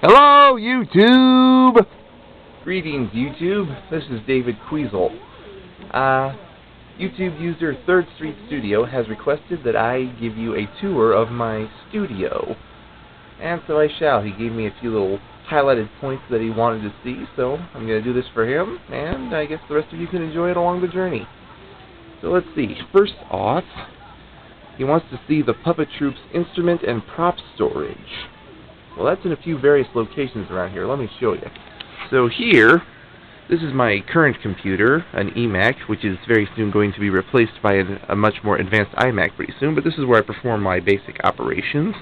Hello, YouTube! Greetings, YouTube. This is David Quesal. YouTube user 3rd Street Studio has requested that I give you a tour of my studio. And so I shall. He gave me a few little highlighted points that he wanted to see, so I'm going to do this for him, and I guess the rest of you can enjoy it along the journey. So let's see. First off, he wants to see the Puppet Troupe's instrument and prop storage. Well, that's in a few various locations around here. Let me show you. So here, this is my current computer, an eMac, which is very soon going to be replaced by a much more advanced iMac pretty soon, but this is where I perform my basic operations,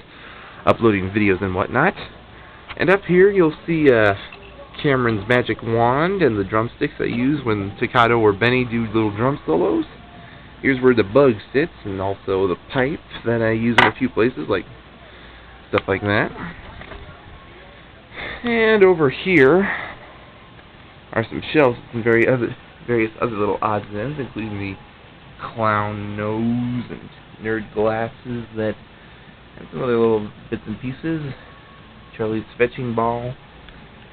uploading videos and whatnot. And up here you'll see Cameron's magic wand and the drumsticks I use when Staccato or Benny do little drum solos. Here's where the bug sits, and also the pipe that I use in a few places, like stuff like that. And over here are some shelves and various other little odds and ends, including the clown nose and nerd glasses and some other little bits and pieces. Charlie's fetching ball.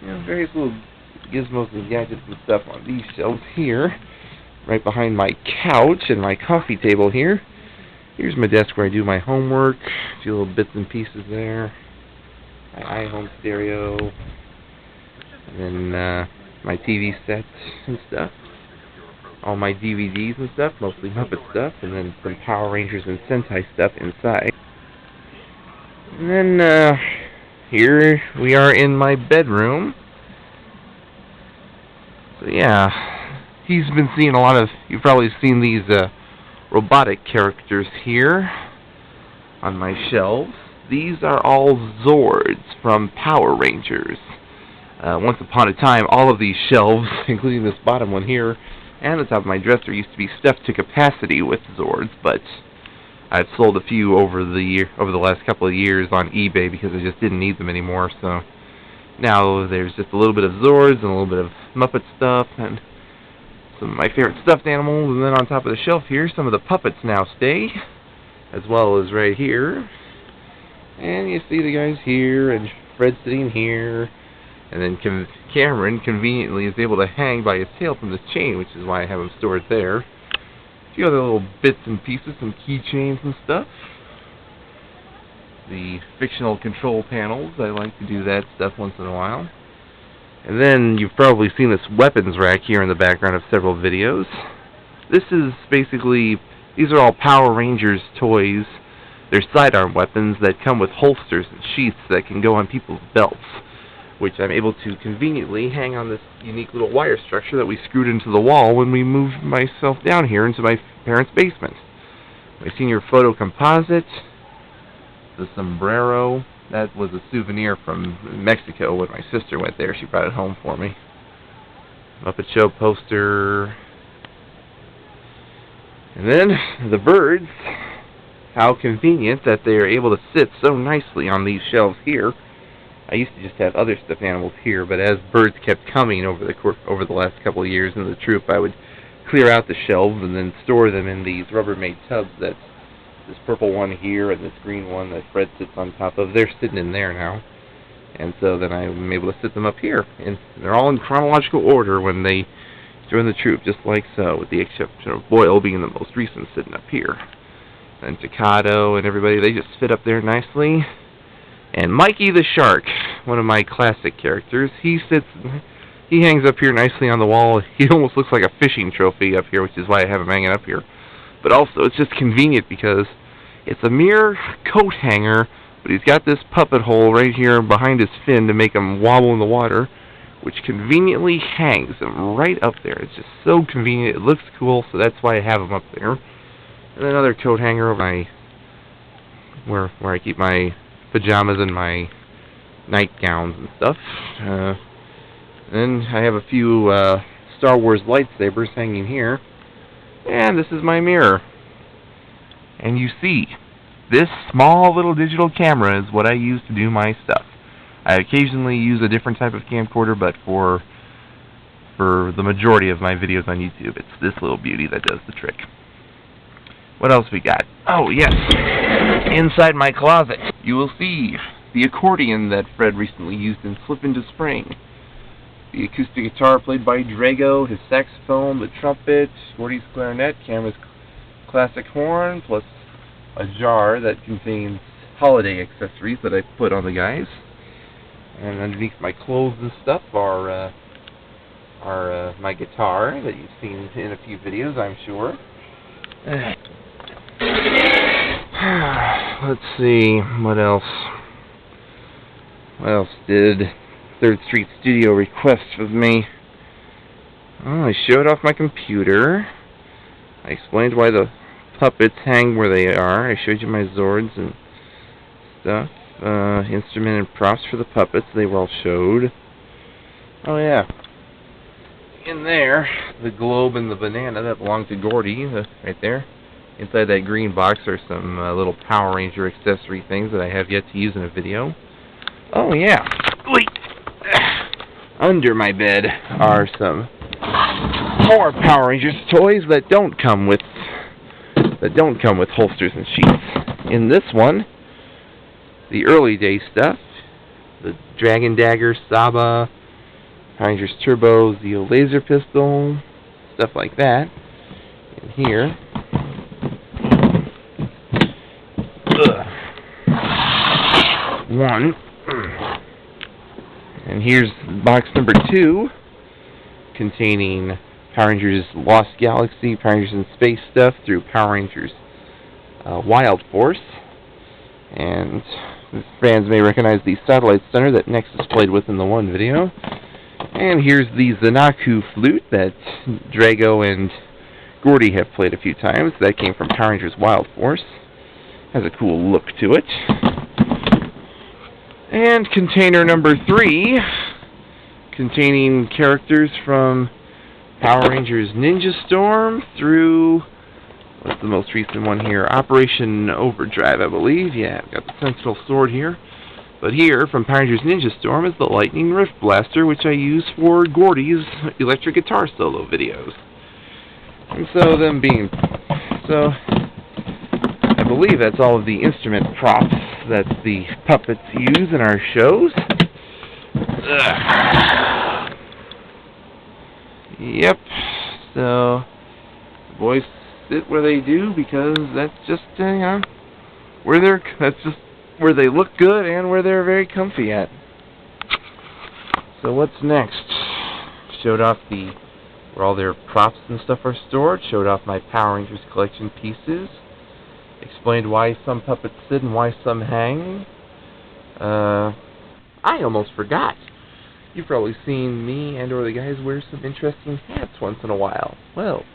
Various little gizmos and gadgets and stuff on these shelves here. Right behind my couch and my coffee table here. Here's my desk where I do my homework. A few little bits and pieces there. My iHome stereo, and then my TV set and stuff, all my DVDs and stuff, mostly Muppet stuff, and then some Power Rangers and Sentai stuff inside. And then here we are in my bedroom. So yeah, he's been seeing a lot of, you've probably seen these robotic characters here on my shelves. These are all Zords from Power Rangers. Once upon a time, all of these shelves, including this bottom one here, and the top of my dresser, used to be stuffed to capacity with Zords, but I've sold a few over the last couple of years on eBay because I just didn't need them anymore. So now there's just a little bit of Zords and a little bit of Muppet stuff and some of my favorite stuffed animals. And then on top of the shelf here, some of the puppets now stay, as well as right here. And you see the guys here, and Fred sitting here, and then Cameron conveniently is able to hang by his tail from this chain, which is why I have him stored there. A few other little bits and pieces, some keychains and stuff. The fictional control panels, I like to do that stuff once in a while. And then you've probably seen this weapons rack here in the background of several videos. This is basically, these are all Power Rangers toys. They're sidearm weapons that come with holsters and sheaths that can go on people's belts, which I'm able to conveniently hang on this unique little wire structure that we screwed into the wall when we moved myself down here into my parents' basement. My senior photo composite, the sombrero, that was a souvenir from Mexico when my sister went there. She brought it home for me. Muppet Show poster. And then the birds. How convenient that they are able to sit so nicely on these shelves here. I used to just have other stuffed animals here, but as birds kept coming over the last couple of years in the troop, I would clear out the shelves and then store them in these Rubbermaid tubs. That's this purple one here and this green one that Fred sits on top of. They're sitting in there now. And so then I'm able to sit them up here. And they're all in chronological order when they join the troop, just like so, with the exception of Boyle being the most recent sitting up here. And Staccato and everybody, they just fit up there nicely. And Mikey the Shark, one of my classic characters, he hangs up here nicely on the wall. He almost looks like a fishing trophy up here, which is why I have him hanging up here. But also, it's just convenient because it's a mere coat hanger, but he's got this puppet hole right here behind his fin to make him wobble in the water, which conveniently hangs him right up there. It's just so convenient. It looks cool, so that's why I have him up there. And another coat hanger over my where I keep my pajamas and my nightgowns and stuff. Then I have a few Star Wars lightsabers hanging here. And this is my mirror. And you see, this small little digital camera is what I use to do my stuff. I occasionally use a different type of camcorder, but for the majority of my videos on YouTube, it's this little beauty that does the trick. What else we got? Oh, yes. Inside my closet, you will see the accordion that Fred recently used in Slip into Spring, the acoustic guitar played by Drago, his saxophone, the trumpet, Gordy's clarinet, Cameron's classic horn, plus a jar that contains holiday accessories that I put on the guys. And underneath my clothes and stuff are my guitar that you've seen in a few videos, I'm sure. Let's see, what else? What else did 3rd Street Studio request of me? Oh, I showed off my computer. I explained why the puppets hang where they are. I showed you my Zords and stuff. Instrument and props for the puppets, they were all showed. Oh yeah. In there, the globe and the banana that belong to Gordy, right there. Inside that green box are some little Power Ranger accessory things that I have yet to use in a video. Oh yeah. Wait. Under my bed are some more Power Rangers toys that don't come with holsters and sheaths. In this one, the early day stuff, the Dragon Dagger, Saba, Power Rangers Turbo, Zeo Laser Pistol, stuff like that. And here, one, and here's box number 2, containing Power Rangers Lost Galaxy, Power Rangers in Space stuff through Power Rangers Wild Force. And fans may recognize the satellite center that Nexus played with in the one video. And here's the Zanaku flute that Drago and Gordy have played a few times. That came from Power Rangers Wild Force. Has a cool look to it. And container number 3, containing characters from Power Rangers Ninja Storm through, what's the most recent one here? Operation Overdrive, I believe. Yeah, I've got the Sentinel Sword here. But here, from Power Rangers Ninja Storm, is the Lightning Rift Blaster, which I use for Gordy's electric guitar solo videos. And so, I believe that's all of the instrument props that the puppets use in our shows. Yep, so the boys sit where they do because that's just, that's just where they look good and where they're very comfy at. So what's next? Showed off where all their props and stuff are stored, showed off my Power Rangers collection pieces, explained why some puppets sit and why some hang. I almost forgot. You've probably seen me and or the guys wear some interesting hats once in a while. Well,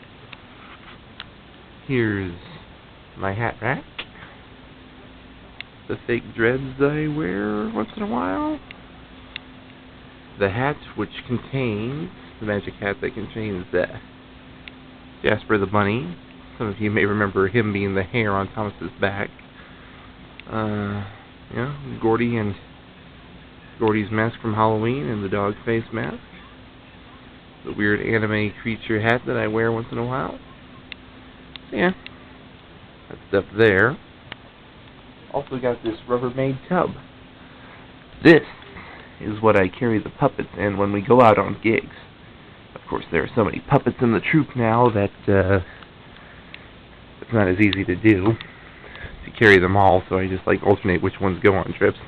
here's my hat rack. The fake dreads I wear once in a while. The hat which contains, the magic hat that contains Jasper the Bunny. Some of you may remember him being the hair on Thomas's back. Gordy and Gordy's mask from Halloween and the dog face mask. The weird anime creature hat that I wear once in a while. Yeah, that stuff there. Also got this Rubbermaid tub. This is what I carry the puppets in when we go out on gigs. Of course, there are so many puppets in the troupe now that it's not as easy to do to carry them all, so I just alternate which ones go on trips.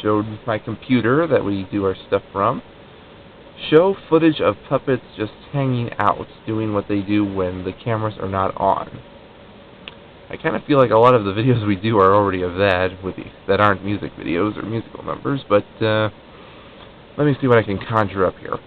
Showed my computer that we do our stuff from. Show footage of puppets just hanging out, doing what they do when the cameras are not on. I kind of feel like a lot of the videos we do are already of that, that aren't music videos or musical numbers, but let me see what I can conjure up here.